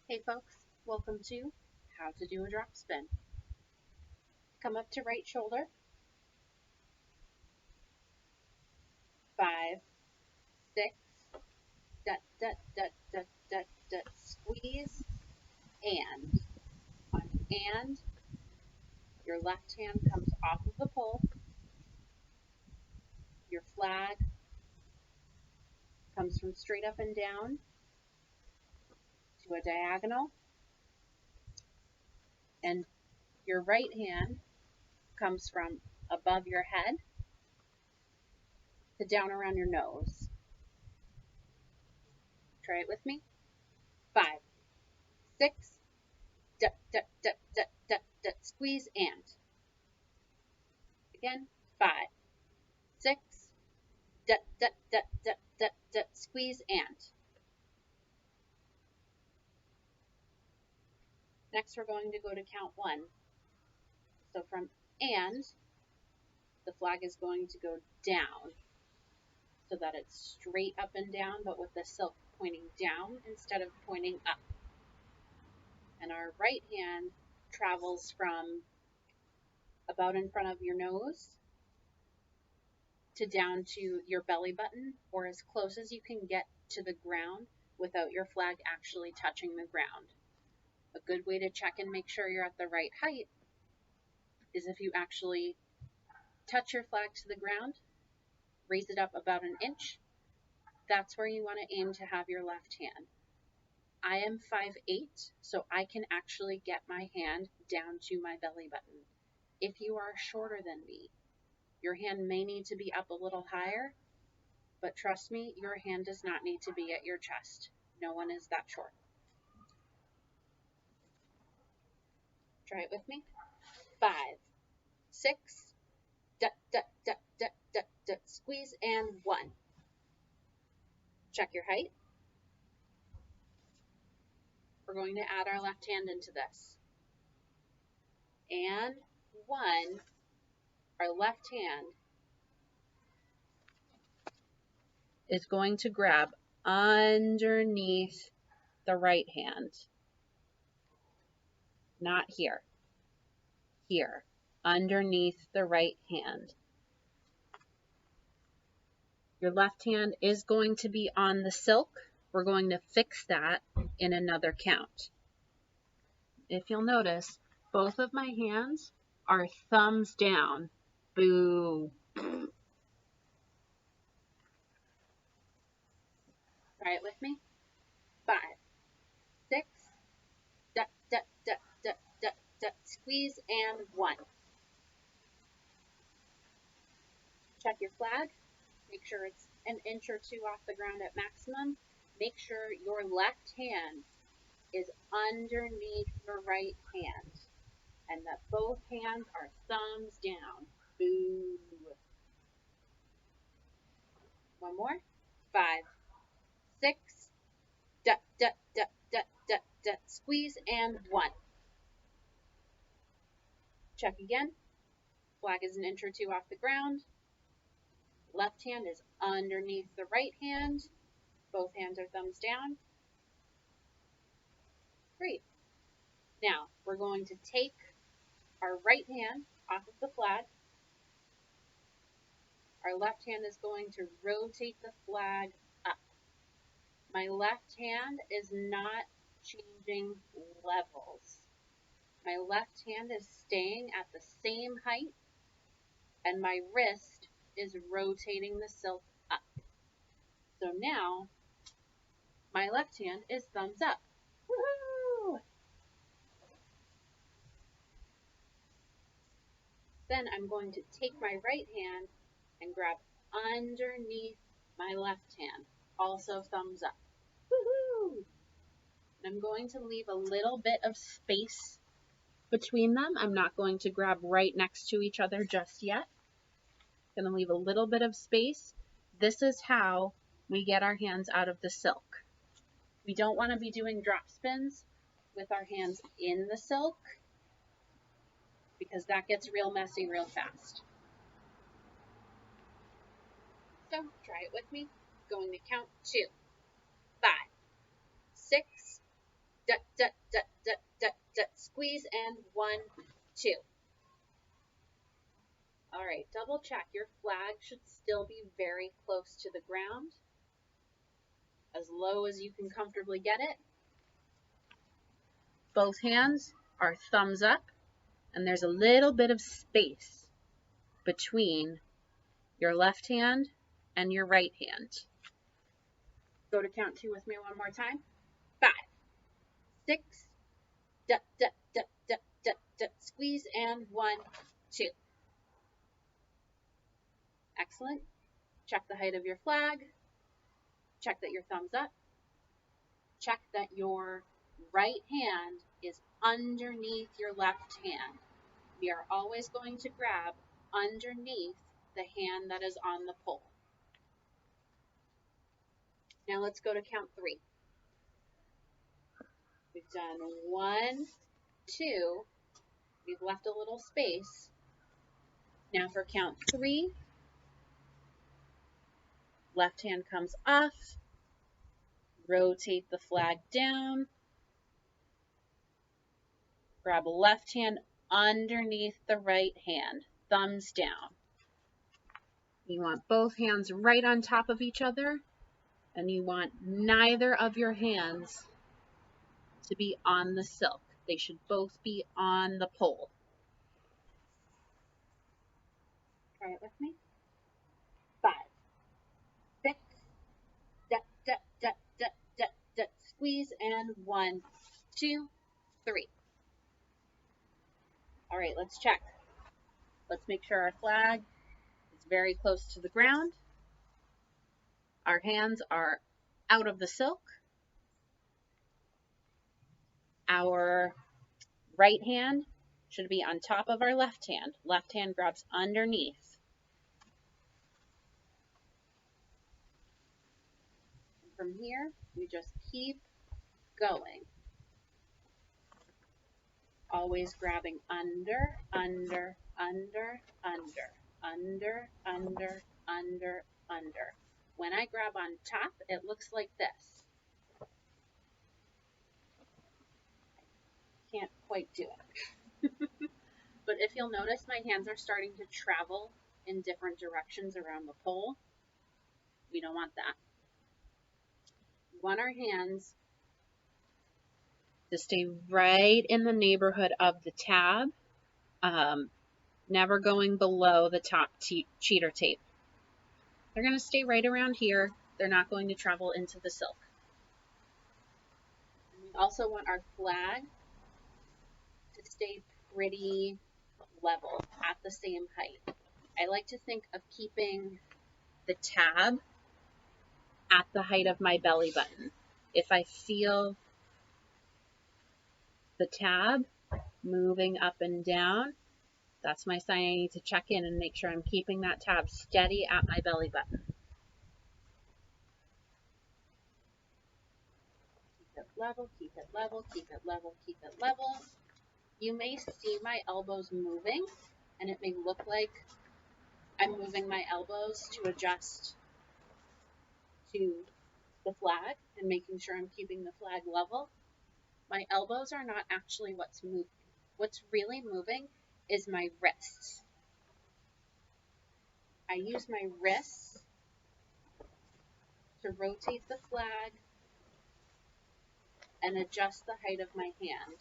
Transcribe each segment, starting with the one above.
Hey folks, welcome to How to Do a Drop Spin. Come up to right shoulder, 5, 6, squeeze, and. On and, your left hand comes off of the pole, your flag comes from straight up and down to a diagonal, and your right hand comes from above your head to down around your nose. Try it with me. 5, 6, squeeze and. Again, 5, 6, squeeze and. Next, we're going to go to count 1. So from and, the flag is going to go down so that it's straight up and down, but with the silk pointing down instead of pointing up. And our right hand travels from about in front of your nose to down to your belly button, or as close as you can get to the ground without your flag actually touching the ground. A good way to check and make sure you're at the right height is if you actually touch your flag to the ground, raise it up about an inch. That's where you want to aim to have your left hand. I am 5'8", so I can actually get my hand down to my belly button. If you are shorter than me, your hand may need to be up a little higher, but trust me, your hand does not need to be at your chest. No one is that short. Try it with me. 5, 6, squeeze, and 1. Check your height. We're going to add our left hand into this. And 1, our left hand is going to grab underneath the right hand. Not here. Here, underneath the right hand. Your left hand is going to be on the silk. We're going to fix that in another count. If you'll notice, both of my hands are thumbs down. Boo. Try it with me. 5, 6, squeeze, and 1. Check your flag. Make sure it's an inch or 2 off the ground at maximum. Make sure your left hand is underneath your right hand and that both hands are thumbs down. Boo. One more. 5, 6, squeeze, and 1. Check again. Flag is an inch or 2 off the ground. Left hand is underneath the right hand. Both hands are thumbs down. Great. Now, we're going to take our right hand off of the flag. Our left hand is going to rotate the flag up. My left hand is not changing levels. My left hand is staying at the same height, and my wrist is rotating the silk up. So now, my left hand is thumbs up. Woohoo! Then I'm going to take my right hand and grab underneath my left hand, also thumbs up. Woohoo! And I'm going to leave a little bit of space between them. I'm not going to grab right next to each other just yet. I'm going to leave a little bit of space. This is how we get our hands out of the silk. We don't want to be doing drop spins with our hands in the silk because that gets real messy real fast. So try it with me. Going to count 2, 5, 6, Squeeze and 1, 2. All right, double check. Your flag should still be very close to the ground, as low as you can comfortably get it. Both hands are thumbs up, and there's a little bit of space between your left hand and your right hand. Go to count 2 with me one more time. 5, 6, squeeze and 1, 2. Excellent. Check the height of your flag. Check that your thumb's up. Check that your right hand is underneath your left hand. We are always going to grab underneath the hand that is on the pole. Now let's go to count 3. We've done 1, 2. We've left a little space. Now for count 3, left hand comes off. Rotate the flag down. Grab left hand underneath the right hand, thumbs down. You want both hands right on top of each other, and you want neither of your hands to be on the silk. They should both be on the pole. Try it with me. 5, 6, squeeze, and 1, 2, 3. All right, let's check. Let's make sure our flag is very close to the ground. Our hands are out of the silk. Our right hand should be on top of our left hand. Left hand grabs underneath. And from here, we just keep going. Always grabbing under, under, under, under, under, under, under, under. When I grab on top, it looks like this. Can't quite do it. But if you'll notice, my hands are starting to travel in different directions around the pole. We don't want that. We want our hands to stay right in the neighborhood of the tab, never going below the top cheater tape. They're going to stay right around here. They're not going to travel into the silk. We also want our flag to stay pretty level at the same height. I like to think of keeping the tab at the height of my belly button. If I feel the tab moving up and down, that's my sign I need to check in and make sure I'm keeping that tab steady at my belly button. Keep it level, keep it level, keep it level, keep it level. You may see my elbows moving, and it may look like I'm moving my elbows to adjust to the flag and making sure I'm keeping the flag level. My elbows are not actually what's moving. What's really moving is my wrists. I use my wrists to rotate the flag and adjust the height of my hand.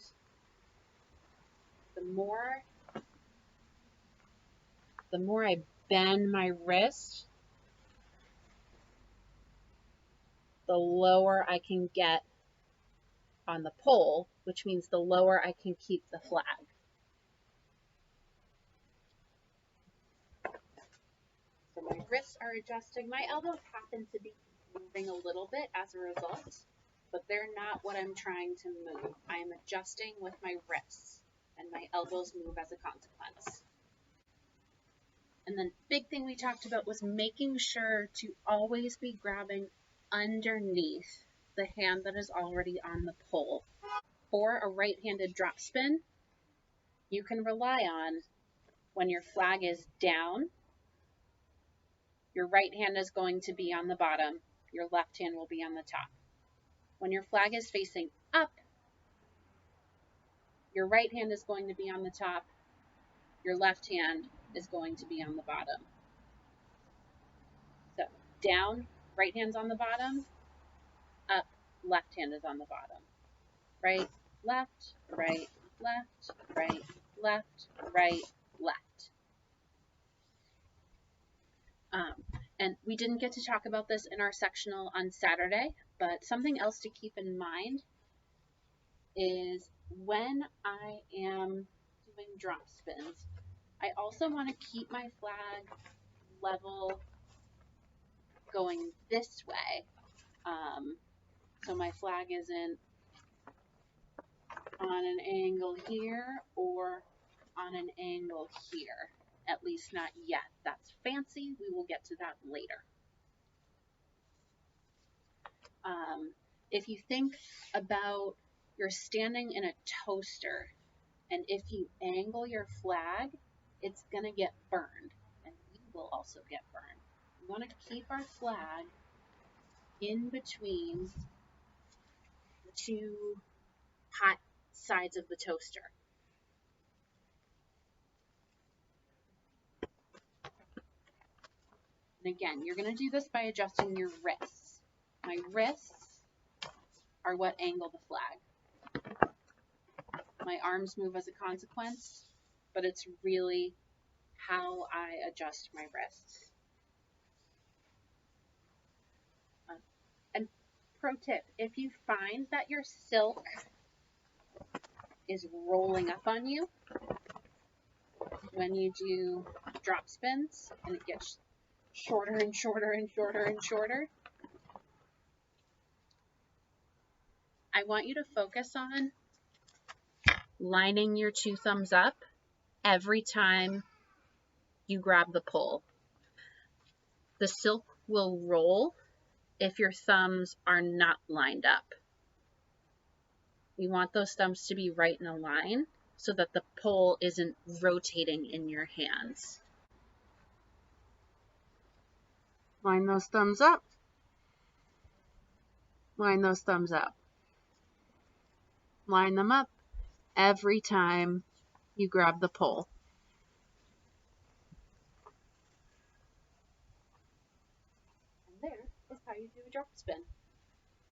The more I bend my wrist, the lower I can get on the pole, which means the lower I can keep the flag. So my wrists are adjusting. My elbows happen to be moving a little bit as a result, but they're not what I'm trying to move. I am adjusting with my wrists, and my elbows move as a consequence. And then big thing we talked about was making sure to always be grabbing underneath the hand that is already on the pole. For a right-handed drop spin, you can rely on when your flag is down, your right hand is going to be on the bottom, your left hand will be on the top. When your flag is facing up, Your right hand is going to be on the top. Your left hand is going to be on the bottom. So down, right hand's on the bottom. Up, left hand is on the bottom. Right, left, right, left, right, left, right, left. And we didn't get to talk about this in our sectional on Saturday, but something else to keep in mind is when I am doing drop spins, I also want to keep my flag level going this way. So my flag isn't on an angle here or on an angle here. At least not yet. That's fancy. We will get to that later. If you think about you're standing in a toaster, and if you angle your flag, it's going to get burned, and we will also get burned. We want to keep our flag in between the two hot sides of the toaster. And again, you're going to do this by adjusting your wrists. My wrists are what angle the flag. My arms move as a consequence, but it's really how I adjust my wrists. And pro tip, if you find that your silk is rolling up on you when you do drop spins and it gets shorter and shorter and shorter and shorter, I want you to focus on lining your two thumbs up every time you grab the pull. The silk will roll if your thumbs are not lined up. We want those thumbs to be right in a line so that the pull isn't rotating in your hands. Line those thumbs up. Line those thumbs up. Line them up every time you grab the pull. And there is how you do a drop spin.